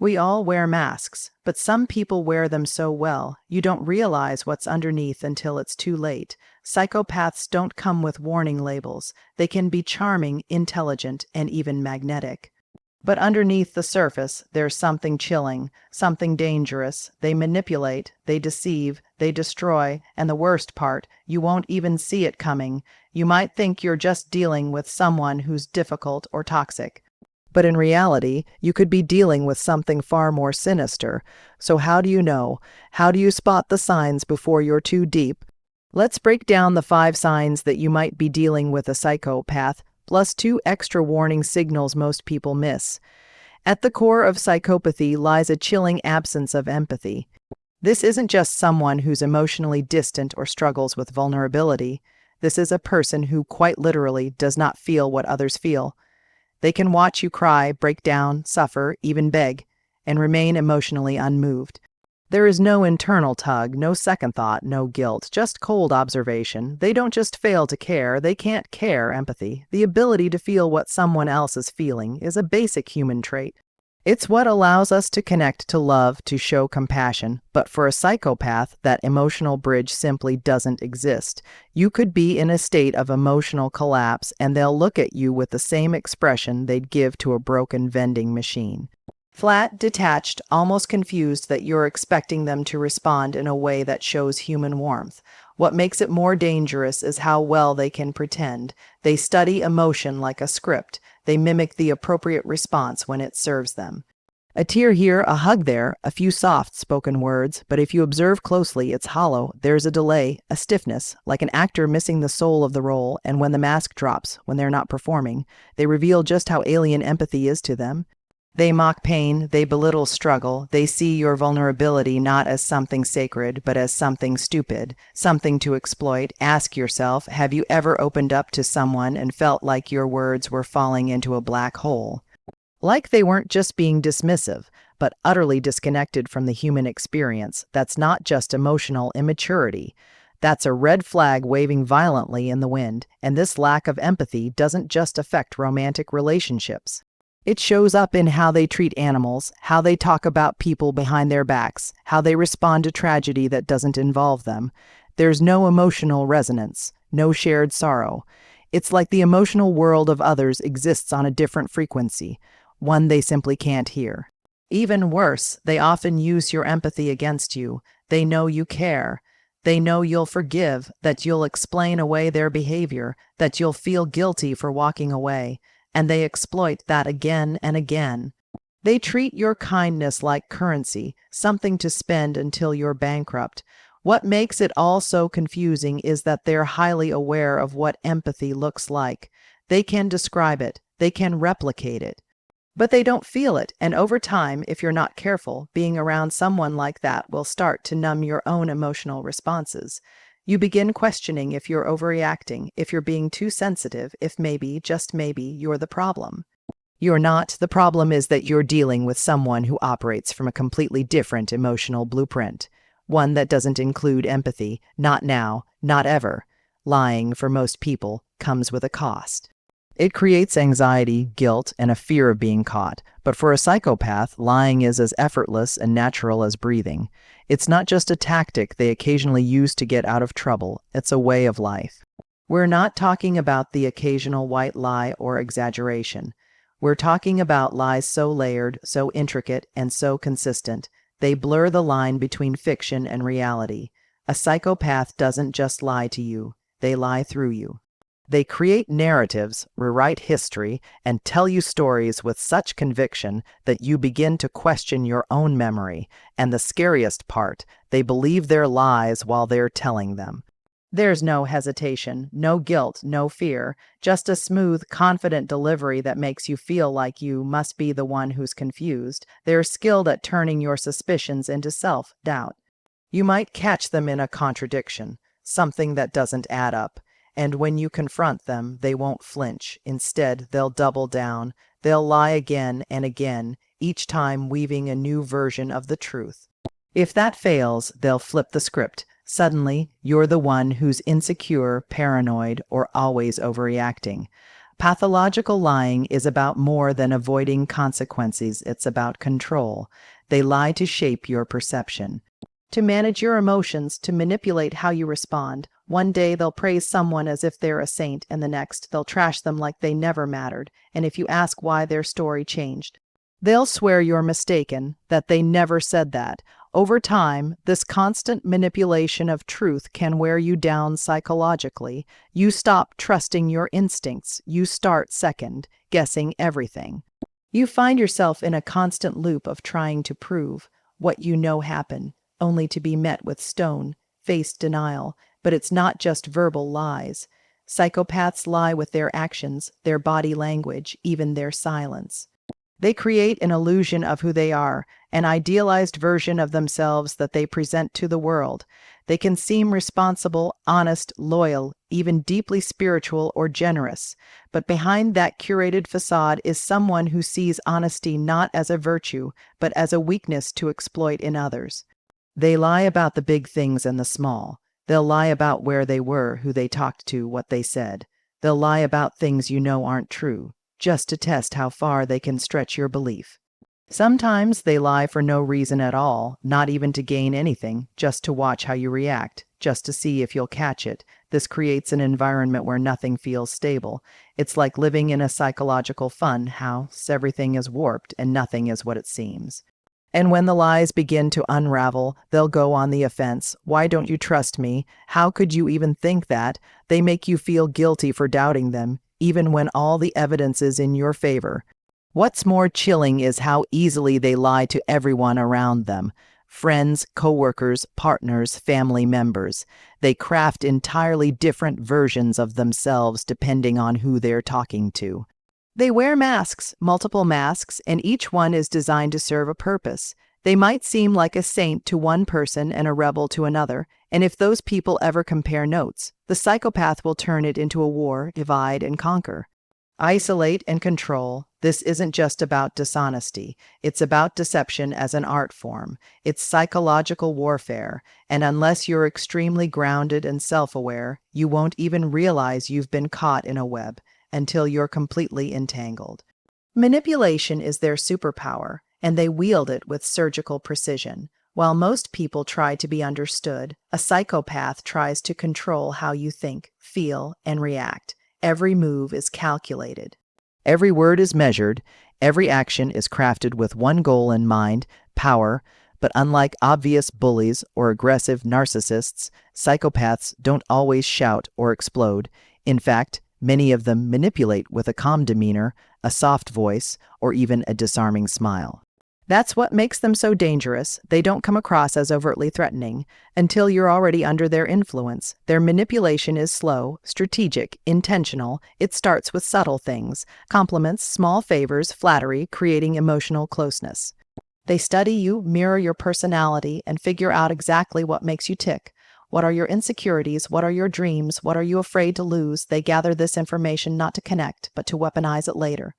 We all wear masks, but some people wear them so well, you don't realize what's underneath until it's too late. Psychopaths don't come with warning labels. They can be charming, intelligent, and even magnetic. But underneath the surface, there's something chilling, something dangerous. They manipulate, they deceive, they destroy, and the worst part, you won't even see it coming. You might think you're just dealing with someone who's difficult or toxic. But in reality, you could be dealing with something far more sinister. So how do you know? How do you spot the signs before you're too deep? Let's break down the 5 signs that you might be dealing with a psychopath, plus 2 extra warning signals most people miss. At the core of psychopathy lies a chilling absence of empathy. This isn't just someone who's emotionally distant or struggles with vulnerability. This is a person who quite literally does not feel what others feel. They can watch you cry, break down, suffer, even beg, and remain emotionally unmoved. There is no internal tug, no second thought, no guilt, just cold observation. They don't just fail to care, they can't care empathy. The ability to feel what someone else is feeling is a basic human trait. It's what allows us to connect, to love, to show compassion. But for a psychopath, that emotional bridge simply doesn't exist. You could be in a state of emotional collapse, and they'll look at you with the same expression they'd give to a broken vending machine. Flat, detached, almost confused that you're expecting them to respond in a way that shows human warmth. What makes it more dangerous is how well they can pretend. They study emotion like a script. They mimic the appropriate response when it serves them. A tear here, a hug there, a few soft-spoken words, but if you observe closely, it's hollow. There's a delay, a stiffness, like an actor missing the soul of the role, and when the mask drops, when they're not performing, they reveal just how alien empathy is to them. They mock pain, they belittle struggle, they see your vulnerability not as something sacred, but as something stupid, something to exploit. Ask yourself, have you ever opened up to someone and felt like your words were falling into a black hole? Like they weren't just being dismissive, but utterly disconnected from the human experience. That's not just emotional immaturity. That's a red flag waving violently in the wind, and this lack of empathy doesn't just affect romantic relationships. It shows up in how they treat animals, how they talk about people behind their backs, how they respond to tragedy that doesn't involve them. There's no emotional resonance, no shared sorrow. It's like the emotional world of others exists on a different frequency, one they simply can't hear. Even worse, they often use your empathy against you. They know you care. They know you'll forgive, that you'll explain away their behavior, that you'll feel guilty for walking away. And they exploit that again and again. They treat your kindness like currency, something to spend until you're bankrupt. What makes it all so confusing is that they're highly aware of what empathy looks like. They can describe it, they can replicate it, but they don't feel it, and over time, if you're not careful, being around someone like that will start to numb your own emotional responses. You begin questioning if you're overreacting, if you're being too sensitive, if maybe, just maybe, you're the problem. You're not. The problem is that you're dealing with someone who operates from a completely different emotional blueprint, one that doesn't include empathy, not now, not ever. Lying, for most people, comes with a cost. It creates anxiety, guilt, and a fear of being caught. But for a psychopath, lying is as effortless and natural as breathing. It's not just a tactic they occasionally use to get out of trouble. It's a way of life. We're not talking about the occasional white lie or exaggeration. We're talking about lies so layered, so intricate, and so consistent. They blur the line between fiction and reality. A psychopath doesn't just lie to you. They lie through you. They create narratives, rewrite history, and tell you stories with such conviction that you begin to question your own memory. And the scariest part, they believe their lies while they're telling them. There's no hesitation, no guilt, no fear, just a smooth, confident delivery that makes you feel like you must be the one who's confused. They're skilled at turning your suspicions into self-doubt. You might catch them in a contradiction, something that doesn't add up. And when you confront them, they won't flinch. Instead, they'll double down. They'll lie again and again, each time weaving a new version of the truth. If that fails, they'll flip the script. Suddenly, you're the one who's insecure, paranoid, or always overreacting. Pathological lying is about more than avoiding consequences, it's about control. They lie to shape your perception, to manage your emotions, to manipulate how you respond. One day they'll praise someone as if they're a saint, and the next they'll trash them like they never mattered. And if you ask why their story changed, they'll swear you're mistaken, that they never said that. Over time, this constant manipulation of truth can wear you down psychologically. You stop trusting your instincts. You start second guessing everything. You find yourself in a constant loop of trying to prove what you know happened, only to be met with stone-faced denial. But it's not just verbal lies. Psychopaths lie with their actions, their body language, even their silence. They create an illusion of who they are, an idealized version of themselves that they present to the world. They can seem responsible, honest, loyal, even deeply spiritual or generous. But behind that curated facade is someone who sees honesty not as a virtue, but as a weakness to exploit in others. They lie about the big things and the small. They'll lie about where they were, who they talked to, what they said. They'll lie about things you know aren't true, just to test how far they can stretch your belief. Sometimes they lie for no reason at all, not even to gain anything, just to watch how you react, just to see if you'll catch it. This creates an environment where nothing feels stable. It's like living in a psychological fun house. Everything is warped and nothing is what it seems. And when the lies begin to unravel, they'll go on the offense. Why don't you trust me? How could you even think that? They make you feel guilty for doubting them, even when all the evidence is in your favor. What's more chilling is how easily they lie to everyone around them. Friends, coworkers, partners, family members. They craft entirely different versions of themselves depending on who they're talking to. They wear masks, multiple masks, and each one is designed to serve a purpose. They might seem like a saint to one person and a rebel to another, and if those people ever compare notes, the psychopath will turn it into a war, divide and conquer. Isolate and control. This isn't just about dishonesty. It's about deception as an art form. It's psychological warfare, and unless you're extremely grounded and self-aware, you won't even realize you've been caught in a web until you're completely entangled. Manipulation is their superpower, and they wield it with surgical precision. While most people try to be understood, a psychopath tries to control how you think, feel, and react. Every move is calculated. Every word is measured. Every action is crafted with one goal in mind, power. But unlike obvious bullies or aggressive narcissists, psychopaths don't always shout or explode. In fact, many of them manipulate with a calm demeanor, a soft voice, or even a disarming smile. That's what makes them so dangerous. They don't come across as overtly threatening until you're already under their influence. Their manipulation is slow, strategic, intentional. It starts with subtle things, compliments, small favors, flattery, creating emotional closeness. They study you, mirror your personality, and figure out exactly what makes you tick. What are your insecurities? What are your dreams? What are you afraid to lose? They gather this information not to connect, but to weaponize it later.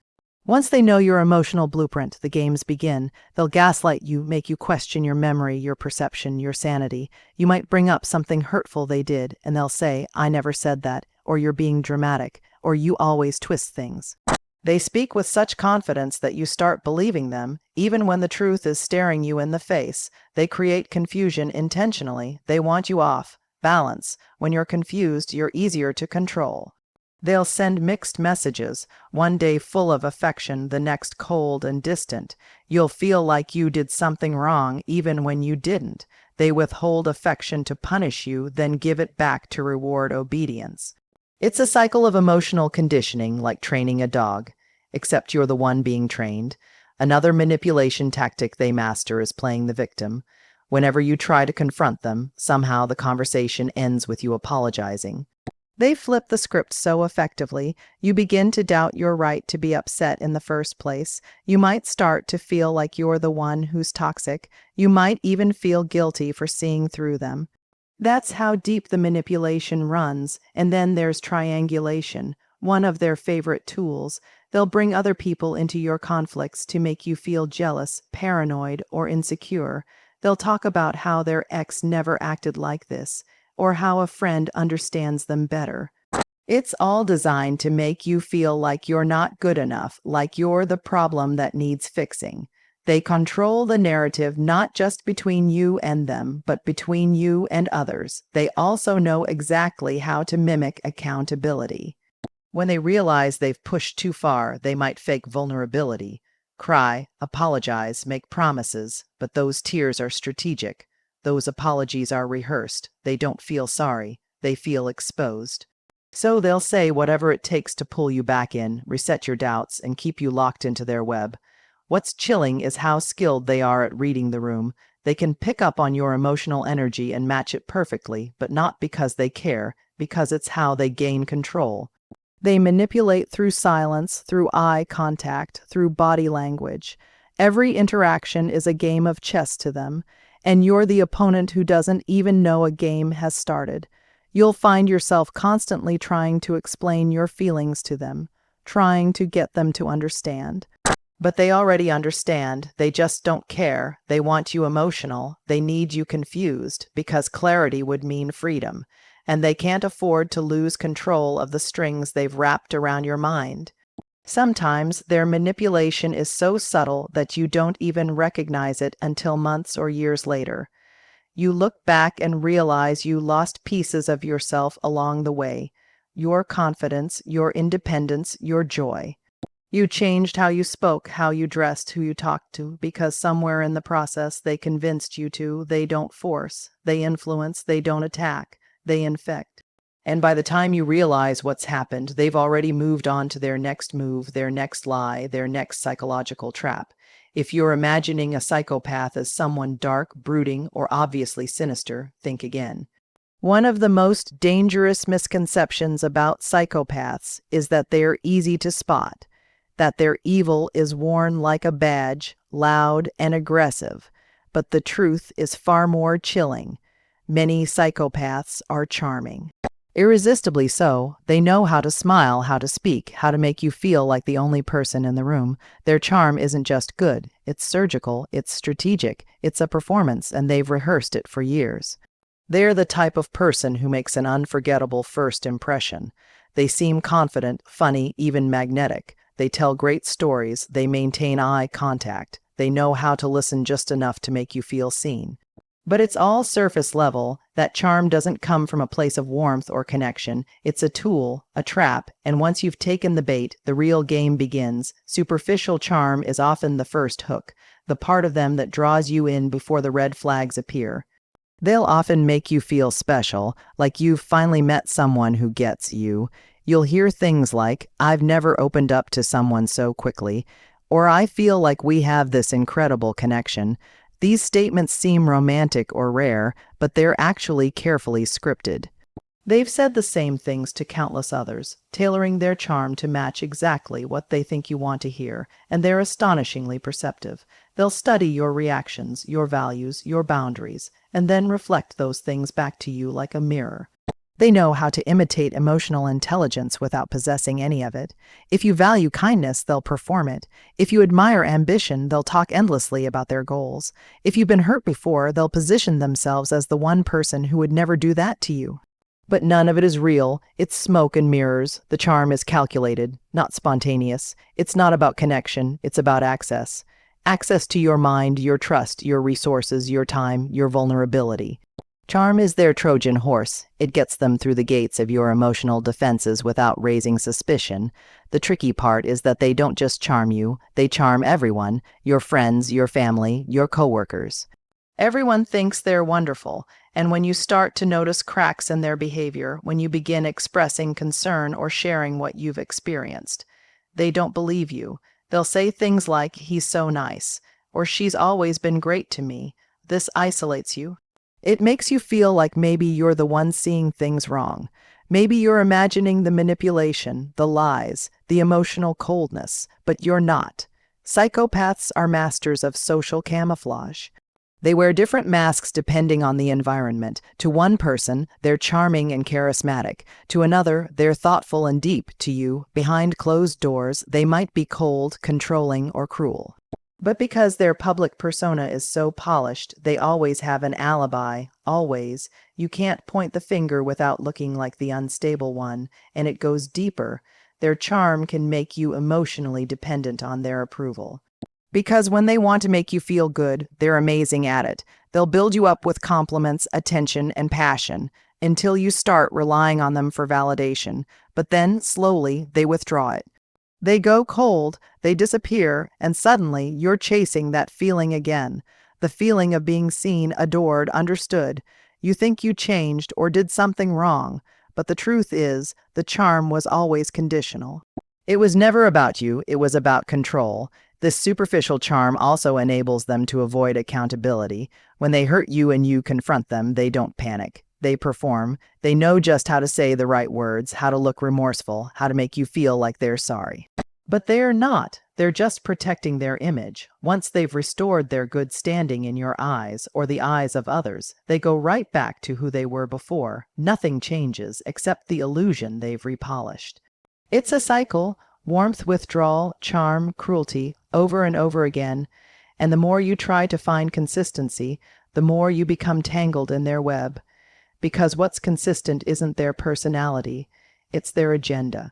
Once they know your emotional blueprint, the games begin. They'll gaslight you, make you question your memory, your perception, your sanity. You might bring up something hurtful they did, and they'll say, "I never said that," or "You're being dramatic," or "You always twist things." They speak with such confidence that you start believing them, even when the truth is staring you in the face. They create confusion intentionally. They want you off balance. When you're confused, you're easier to control. They'll send mixed messages, one day full of affection, the next cold and distant. You'll feel like you did something wrong even when you didn't. They withhold affection to punish you, then give it back to reward obedience. It's a cycle of emotional conditioning, like training a dog, except you're the one being trained. Another manipulation tactic they master is playing the victim. Whenever you try to confront them, somehow the conversation ends with you apologizing. They flip the script so effectively, you begin to doubt your right to be upset in the first place. You might start to feel like you're the one who's toxic. You might even feel guilty for seeing through them. That's how deep the manipulation runs. And then there's triangulation, one of their favorite tools. They'll bring other people into your conflicts to make you feel jealous, paranoid, or insecure. They'll talk about how their ex never acted like this, or how a friend understands them better. It's all designed to make you feel like you're not good enough, like you're the problem that needs fixing. They control the narrative not just between you and them, but between you and others. They also know exactly how to mimic accountability. When they realize they've pushed too far, they might fake vulnerability, cry, apologize, make promises, but those tears are strategic. Those apologies are rehearsed. They don't feel sorry. They feel exposed. So they'll say whatever it takes to pull you back in, reset your doubts, and keep you locked into their web. What's chilling is how skilled they are at reading the room. They can pick up on your emotional energy and match it perfectly, but not because they care, because it's how they gain control. They manipulate through silence, through eye contact, through body language. Every interaction is a game of chess to them, and you're the opponent who doesn't even know a game has started. You'll find yourself constantly trying to explain your feelings to them, trying to get them to understand. But they already understand. They just don't care. They want you emotional. They need you confused, because clarity would mean freedom. And they can't afford to lose control of the strings they've wrapped around your mind. Sometimes their manipulation is so subtle that you don't even recognize it until months or years later. You look back and realize you lost pieces of yourself along the way. Your confidence, your independence, your joy. You changed how you spoke, how you dressed, who you talked to, because somewhere in the process they convinced you to. They don't force, they influence, they don't attack, they infect. And by the time you realize what's happened, they've already moved on to their next move, their next lie, their next psychological trap. If you're imagining a psychopath as someone dark, brooding, or obviously sinister, think again. One of the most dangerous misconceptions about psychopaths is that they're easy to spot, that their evil is worn like a badge, loud and aggressive. But the truth is far more chilling. Many psychopaths are charming. Irresistibly so. They know how to smile, how to speak, how to make you feel like the only person in the room. Their charm isn't just good, it's surgical, it's strategic, it's a performance, and they've rehearsed it for years. They're the type of person who makes an unforgettable first impression. They seem confident, funny, even magnetic. They tell great stories, they maintain eye contact. They know how to listen just enough to make you feel seen. But it's all surface level. That charm doesn't come from a place of warmth or connection. It's a tool, a trap, and once you've taken the bait, the real game begins. Superficial charm is often the first hook, the part of them that draws you in before the red flags appear. They'll often make you feel special, like you've finally met someone who gets you. You'll hear things like, "I've never opened up to someone so quickly," or "I feel like we have this incredible connection." These statements seem romantic or rare, but they're actually carefully scripted. They've said the same things to countless others, tailoring their charm to match exactly what they think you want to hear, and they're astonishingly perceptive. They'll study your reactions, your values, your boundaries, and then reflect those things back to you like a mirror. They know how to imitate emotional intelligence without possessing any of it. If you value kindness, they'll perform it. If you admire ambition, they'll talk endlessly about their goals. If you've been hurt before, they'll position themselves as the one person who would never do that to you. But none of it is real. It's smoke and mirrors. The charm is calculated, not spontaneous. It's not about connection. It's about access. Access to your mind, your trust, your resources, your time, your vulnerability. Charm is their Trojan horse. It gets them through the gates of your emotional defenses without raising suspicion. The tricky part is that they don't just charm you, they charm everyone, your friends, your family, your coworkers. Everyone thinks they're wonderful, and when you start to notice cracks in their behavior, when you begin expressing concern or sharing what you've experienced, they don't believe you. They'll say things like, "He's so nice," or "She's always been great to me." This isolates you. It makes you feel like maybe you're the one seeing things wrong. Maybe you're imagining the manipulation, the lies, the emotional coldness, but you're not. Psychopaths are masters of social camouflage. They wear different masks depending on the environment. To one person, they're charming and charismatic. To another, they're thoughtful and deep. To you, behind closed doors, they might be cold, controlling, or cruel. But because their public persona is so polished, they always have an alibi, always. You can't point the finger without looking like the unstable one, and it goes deeper. Their charm can make you emotionally dependent on their approval. Because when they want to make you feel good, they're amazing at it. They'll build you up with compliments, attention, and passion until you start relying on them for validation. But then, slowly, they withdraw it. They go cold, they disappear, and suddenly you're chasing that feeling again. The feeling of being seen, adored, understood. You think you changed or did something wrong, but the truth is, the charm was always conditional. It was never about you, it was about control. This superficial charm also enables them to avoid accountability. When they hurt you and you confront them, they don't panic. They perform. They know just how to say the right words, how to look remorseful, how to make you feel like they're sorry. But they're not. They're just protecting their image. Once they've restored their good standing in your eyes or the eyes of others, they go right back to who they were before. Nothing changes except the illusion they've repolished. It's a cycle. Warmth, withdrawal, charm, cruelty, over and over again. And the more you try to find consistency, the more you become tangled in their web. Because what's consistent isn't their personality, it's their agenda.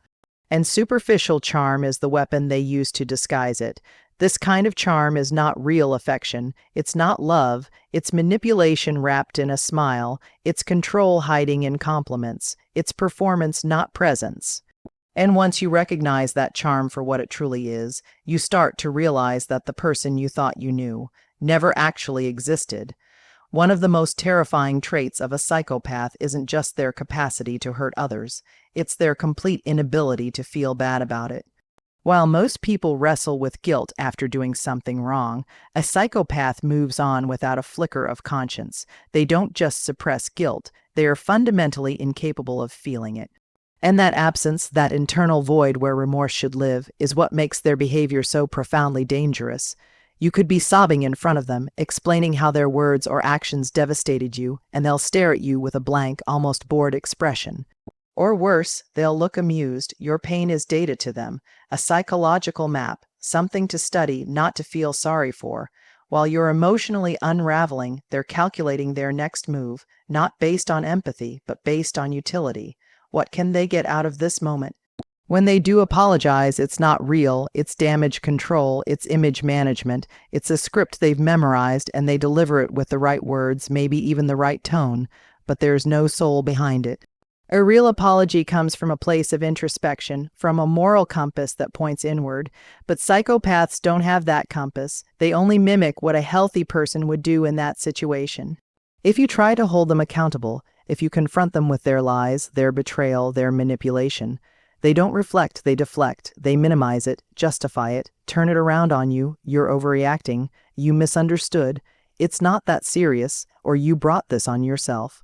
And superficial charm is the weapon they use to disguise it. This kind of charm is not real affection, it's not love, it's manipulation wrapped in a smile, it's control hiding in compliments, it's performance, not presence. And once you recognize that charm for what it truly is, you start to realize that the person you thought you knew never actually existed. One of the most terrifying traits of a psychopath isn't just their capacity to hurt others, it's their complete inability to feel bad about it. While most people wrestle with guilt after doing something wrong, a psychopath moves on without a flicker of conscience. They don't just suppress guilt, they are fundamentally incapable of feeling it. And that absence, that internal void where remorse should live, is what makes their behavior so profoundly dangerous. You could be sobbing in front of them, explaining how their words or actions devastated you, and they'll stare at you with a blank, almost bored expression. Or worse, they'll look amused. Your pain is data to them, a psychological map, something to study, not to feel sorry for. While you're emotionally unraveling, they're calculating their next move, not based on empathy, but based on utility. What can they get out of this moment? When they do apologize, it's not real, it's damage control, it's image management, it's a script they've memorized and they deliver it with the right words, maybe even the right tone, but there's no soul behind it. A real apology comes from a place of introspection, from a moral compass that points inward, but psychopaths don't have that compass. They only mimic what a healthy person would do in that situation. If you try to hold them accountable, if you confront them with their lies, their betrayal, their manipulation, they don't reflect, they deflect, they minimize it, justify it, turn it around on you, you're overreacting, you misunderstood, it's not that serious, or you brought this on yourself.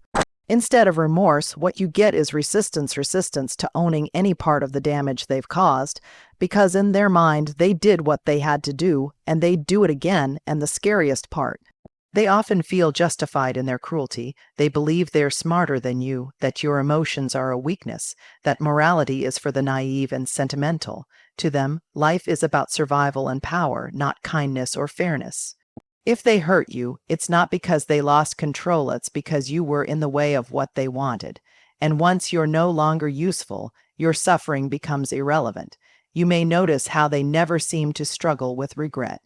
Instead of remorse, what you get is resistance to owning any part of the damage they've caused, because in their mind, they did what they had to do, and they'd do it again, and the scariest part. They often feel justified in their cruelty. They believe they're smarter than you, that your emotions are a weakness, that morality is for the naive and sentimental. To them, life is about survival and power, not kindness or fairness. If they hurt you, it's not because they lost control, it's because you were in the way of what they wanted. And once you're no longer useful, your suffering becomes irrelevant. You may notice how they never seem to struggle with regret.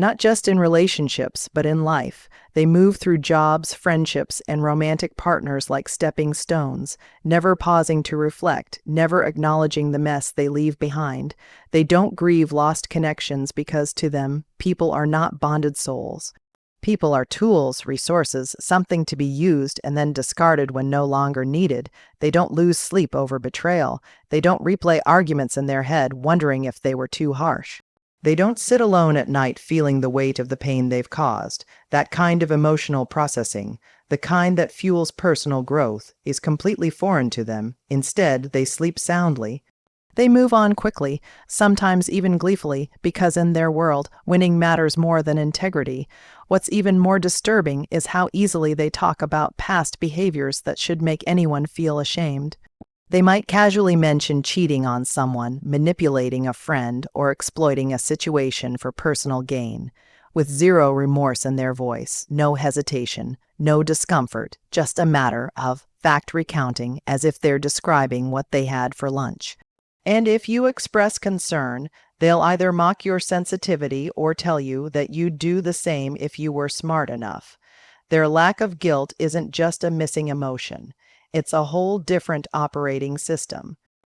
Not just in relationships, but in life. They move through jobs, friendships, and romantic partners like stepping stones, never pausing to reflect, never acknowledging the mess they leave behind. They don't grieve lost connections because to them, people are not bonded souls. People are tools, resources, something to be used and then discarded when no longer needed. They don't lose sleep over betrayal. They don't replay arguments in their head, wondering if they were too harsh. They don't sit alone at night feeling the weight of the pain they've caused. That kind of emotional processing, the kind that fuels personal growth, is completely foreign to them. Instead, they sleep soundly. They move on quickly, sometimes even gleefully, because in their world, winning matters more than integrity. What's even more disturbing is how easily they talk about past behaviors that should make anyone feel ashamed. They might casually mention cheating on someone, manipulating a friend, or exploiting a situation for personal gain, with zero remorse in their voice, no hesitation, no discomfort, just a matter of fact recounting as if they're describing what they had for lunch. And if you express concern, they'll either mock your sensitivity or tell you that you'd do the same if you were smart enough. Their lack of guilt isn't just a missing emotion. It's a whole different operating system.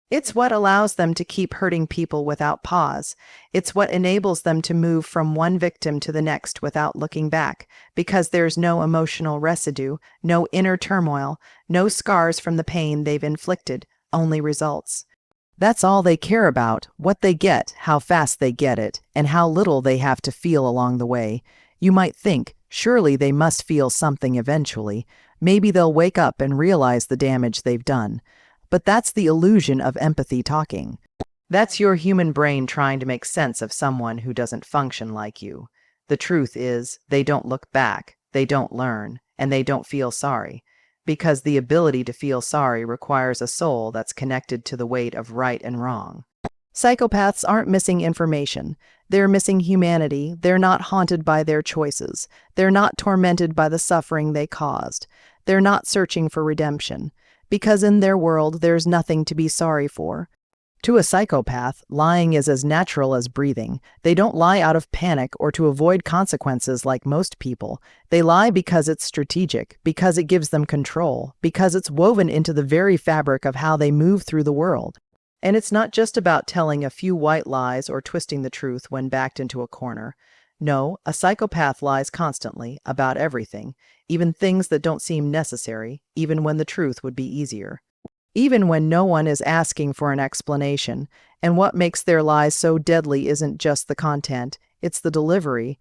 It's what allows them to keep hurting people without pause. It's what enables them to move from one victim to the next without looking back, because there's no emotional residue, no inner turmoil, no scars from the pain they've inflicted, only results. That's all they care about, what they get, how fast they get it, and how little they have to feel along the way. You might think, surely they must feel something eventually. Maybe they'll wake up and realize the damage they've done. But that's the illusion of empathy talking. That's your human brain trying to make sense of someone who doesn't function like you. The truth is, they don't look back, they don't learn, and they don't feel sorry. Because the ability to feel sorry requires a soul that's connected to the weight of right and wrong. Psychopaths aren't missing information. They're missing humanity. They're not haunted by their choices. They're not tormented by the suffering they caused. They're not searching for redemption. Because in their world, there's nothing to be sorry for. To a psychopath, lying is as natural as breathing. They don't lie out of panic or to avoid consequences like most people. They lie because it's strategic, because it gives them control, because it's woven into the very fabric of how they move through the world. And it's not just about telling a few white lies or twisting the truth when backed into a corner. No, a psychopath lies constantly about everything, even things that don't seem necessary, even when the truth would be easier. Even when no one is asking for an explanation, and what makes their lies so deadly isn't just the content, it's the delivery.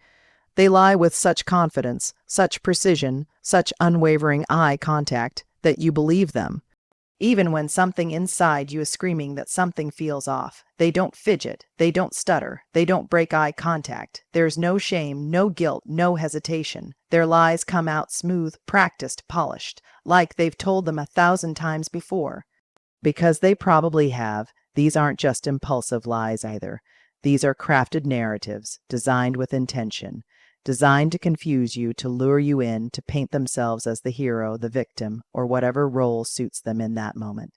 They lie with such confidence, such precision, such unwavering eye contact, that you believe them. Even when something inside you is screaming that something feels off, they don't fidget, they don't stutter, they don't break eye contact. There's no shame, no guilt, no hesitation. Their lies come out smooth, practiced, polished, like they've told them 1,000 times before. Because they probably have, these aren't just impulsive lies either. These are crafted narratives, designed with intention, designed to confuse you, to lure you in, to paint themselves as the hero, the victim, or whatever role suits them in that moment.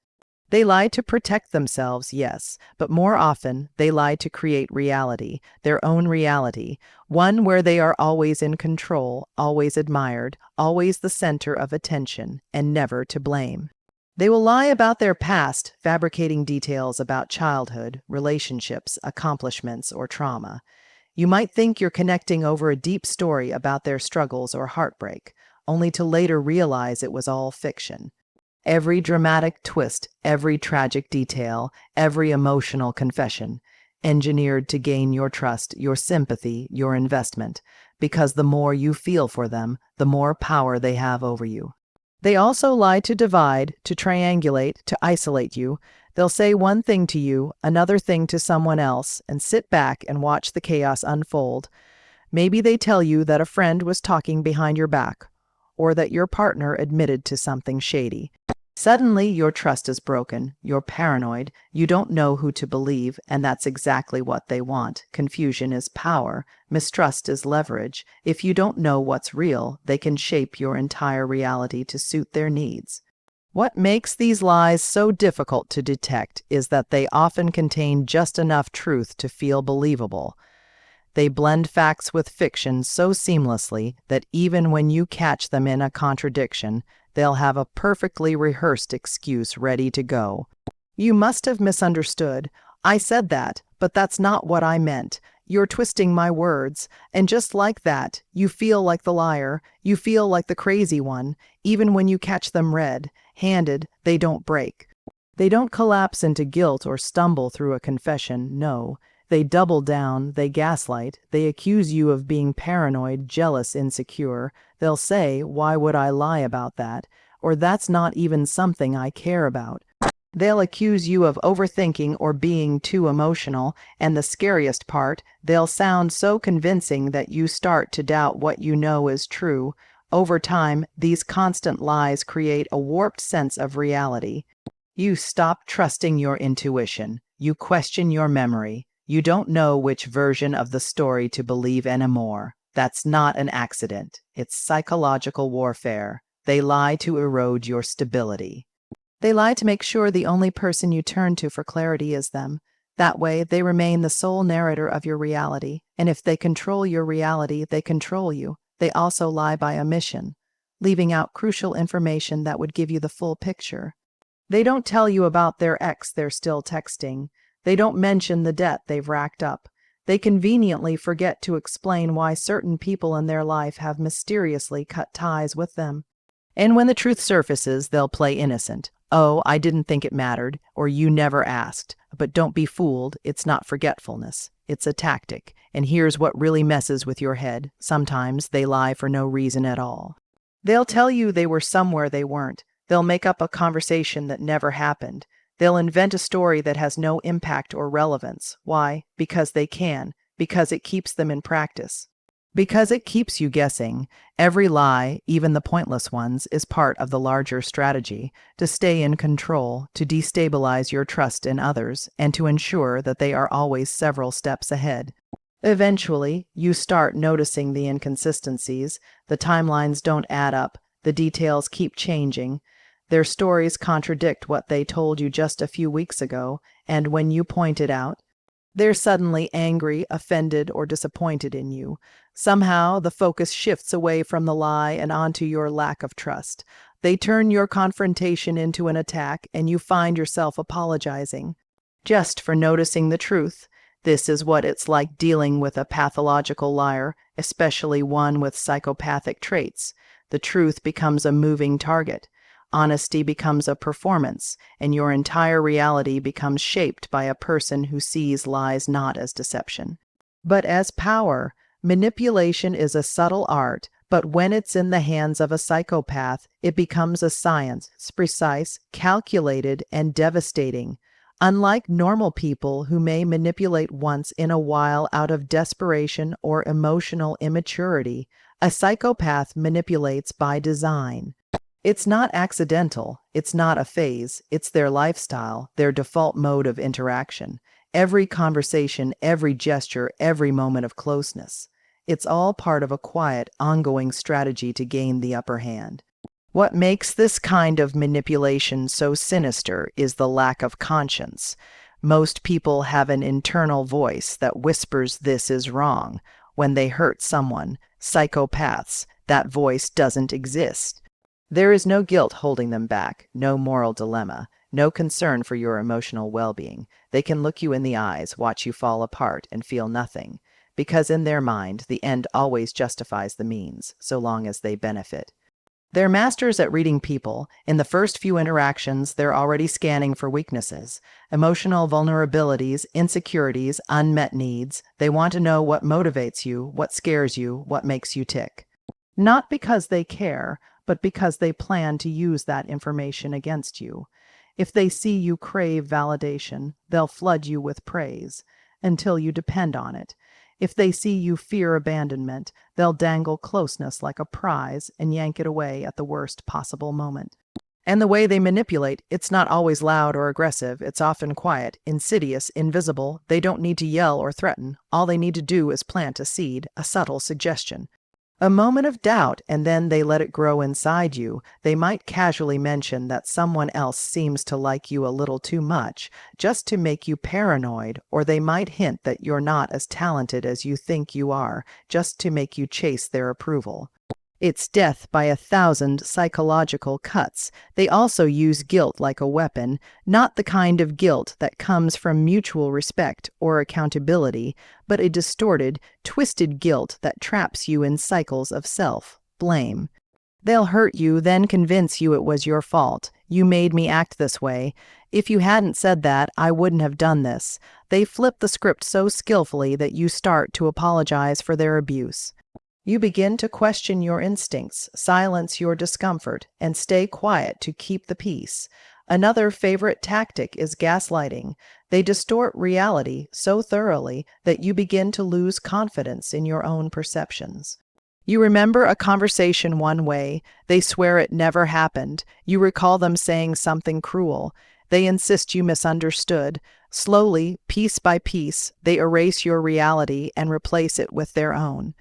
They lie to protect themselves, yes, but more often they lie to create reality, their own reality, one where they are always in control, always admired, always the center of attention, and never to blame. They will lie about their past, fabricating details about childhood, relationships, accomplishments, or trauma. You might think you're connecting over a deep story about their struggles or heartbreak, only to later realize it was all fiction. Every dramatic twist, every tragic detail, every emotional confession, engineered to gain your trust, your sympathy, your investment, because the more you feel for them, the more power they have over you. They also lie to divide, to triangulate, to isolate you. They'll say one thing to you, another thing to someone else, and sit back and watch the chaos unfold. Maybe they tell you that a friend was talking behind your back, or that your partner admitted to something shady. Suddenly, your trust is broken, you're paranoid, you don't know who to believe, and that's exactly what they want. Confusion is power, mistrust is leverage. If you don't know what's real, they can shape your entire reality to suit their needs. What makes these lies so difficult to detect is that they often contain just enough truth to feel believable. They blend facts with fiction so seamlessly that even when you catch them in a contradiction, they'll have a perfectly rehearsed excuse ready to go. You must have misunderstood. I said that, but that's not what I meant. You're twisting my words. And just like that, you feel like the liar. You feel like the crazy one. Even when you catch them red-handed, they don't break. They don't collapse into guilt or stumble through a confession, no. They double down, they gaslight, they accuse you of being paranoid, jealous, insecure. They'll say, "Why would I lie about that?" Or "That's not even something I care about." They'll accuse you of overthinking or being too emotional, and the scariest part, they'll sound so convincing that you start to doubt what you know is true. Over time, these constant lies create a warped sense of reality. You stop trusting your intuition. You question your memory. You don't know which version of the story to believe anymore. That's not an accident. It's psychological warfare. They lie to erode your stability. They lie to make sure the only person you turn to for clarity is them. That way, they remain the sole narrator of your reality. And if they control your reality, they control you. They also lie by omission, leaving out crucial information that would give you the full picture. They don't tell you about their ex they're still texting. They don't mention the debt they've racked up. They conveniently forget to explain why certain people in their life have mysteriously cut ties with them. And when the truth surfaces, they'll play innocent. Oh, I didn't think it mattered, or you never asked. But don't be fooled, it's not forgetfulness. It's a tactic. And here's what really messes with your head. Sometimes they lie for no reason at all. They'll tell you they were somewhere they weren't. They'll make up a conversation that never happened. They'll invent a story that has no impact or relevance. Why? Because they can. Because it keeps them in practice. Because it keeps you guessing. Every lie, even the pointless ones, is part of the larger strategy to stay in control, to destabilize your trust in others, and to ensure that they are always several steps ahead. Eventually, you start noticing the inconsistencies. The timelines don't add up. The details keep changing. Their stories contradict what they told you just a few weeks ago, and when you point it out, they're suddenly angry, offended, or disappointed in you. Somehow, the focus shifts away from the lie and onto your lack of trust. They turn your confrontation into an attack, and you find yourself apologizing just for noticing the truth. This is what it's like dealing with a pathological liar, especially one with psychopathic traits. The truth becomes a moving target. Honesty becomes a performance, and your entire reality becomes shaped by a person who sees lies not as deception, but as power. Manipulation is a subtle art, but when it's in the hands of a psychopath, it becomes a science, precise, calculated, and devastating. Unlike normal people who may manipulate once in a while out of desperation or emotional immaturity, a psychopath manipulates by design. It's not accidental, it's not a phase, it's their lifestyle, their default mode of interaction. Every conversation, every gesture, every moment of closeness. It's all part of a quiet, ongoing strategy to gain the upper hand. What makes this kind of manipulation so sinister is the lack of conscience. Most people have an internal voice that whispers this is wrong. When they hurt someone, psychopaths, that voice doesn't exist. There is no guilt holding them back, no moral dilemma, no concern for your emotional well-being. They can look you in the eyes, watch you fall apart, and feel nothing, because in their mind, the end always justifies the means, so long as they benefit. They're masters at reading people. In the first few interactions, they're already scanning for weaknesses, emotional vulnerabilities, insecurities, unmet needs. They want to know what motivates you, what scares you, what makes you tick. Not because they care, but because they plan to use that information against you. If they see you crave validation, they'll flood you with praise until you depend on it. If they see you fear abandonment, they'll dangle closeness like a prize and yank it away at the worst possible moment. And the way they manipulate, it's not always loud or aggressive. It's often quiet, insidious, invisible. They don't need to yell or threaten. All they need to do is plant a seed, a subtle suggestion. A moment of doubt, and then they let it grow inside you. They might casually mention that someone else seems to like you a little too much, just to make you paranoid, or they might hint that you're not as talented as you think you are, just to make you chase their approval. It's death by 1,000 psychological cuts. They also use guilt like a weapon, not the kind of guilt that comes from mutual respect or accountability, but a distorted, twisted guilt that traps you in cycles of self-blame. They'll hurt you, then convince you it was your fault. You made me act this way. If you hadn't said that, I wouldn't have done this. They flip the script so skillfully that you start to apologize for their abuse. You begin to question your instincts, silence your discomfort, and stay quiet to keep the peace. Another favorite tactic is gaslighting. They distort reality so thoroughly that you begin to lose confidence in your own perceptions. You remember a conversation one way, they swear it never happened. You recall them saying something cruel. They insist you misunderstood. Slowly, piece by piece, they erase your reality and replace it with their own.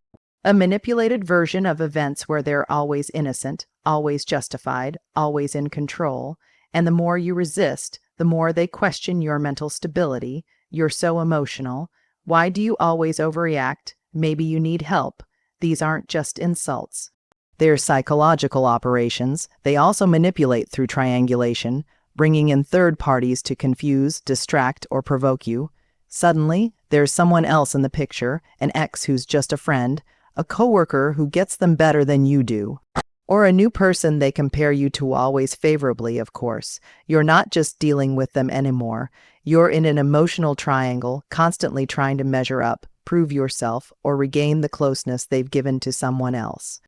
A manipulated version of events where they're always innocent, always justified, always in control. And the more you resist, the more they question your mental stability. You're so emotional. Why do you always overreact? Maybe you need help. These aren't just insults. They're psychological operations. They also manipulate through triangulation, bringing in third parties to confuse, distract, or provoke you. Suddenly, there's someone else in the picture, an ex who's just a friend, a coworker who gets them better than you do, or a new person they compare you to, always favorably, of course. You're not just dealing with them anymore. You're in an emotional triangle, constantly trying to measure up, prove yourself, or regain the closeness they've given to someone else.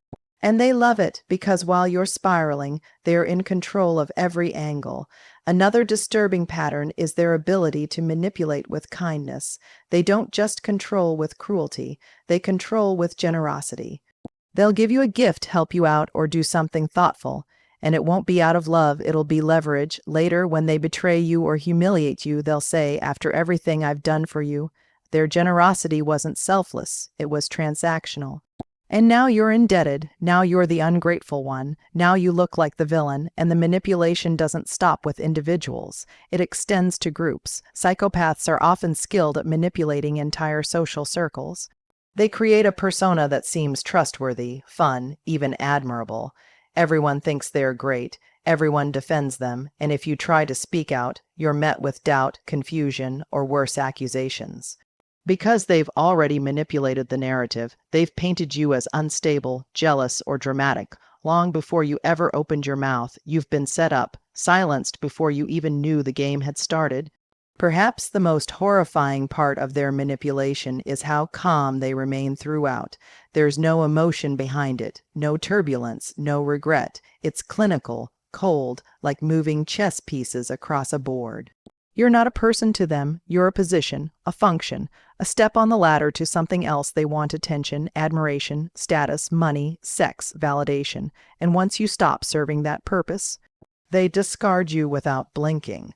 And they love it because while you're spiraling, they're in control of every angle. Another disturbing pattern is their ability to manipulate with kindness. They don't just control with cruelty, they control with generosity. They'll give you a gift, help you out, or do something thoughtful, and it won't be out of love, it'll be leverage. Later, when they betray you or humiliate you, they'll say, "After everything I've done for you." Their generosity wasn't selfless, it was transactional. And now you're indebted, now you're the ungrateful one, now you look like the villain, and the manipulation doesn't stop with individuals. It extends to groups. Psychopaths are often skilled at manipulating entire social circles. They create a persona that seems trustworthy, fun, even admirable. Everyone thinks they're great, everyone defends them, and if you try to speak out, you're met with doubt, confusion, or worse, accusations. Because they've already manipulated the narrative, they've painted you as unstable, jealous, or dramatic. Long before you ever opened your mouth, you've been set up, silenced before you even knew the game had started. Perhaps the most horrifying part of their manipulation is how calm they remain throughout. There's no emotion behind it, no turbulence, no regret. It's clinical, cold, like moving chess pieces across a board. You're not a person to them, you're a position, a function, a step on the ladder to something else. They want attention, admiration, status, money, sex, validation. And once you stop serving that purpose, they discard you without blinking.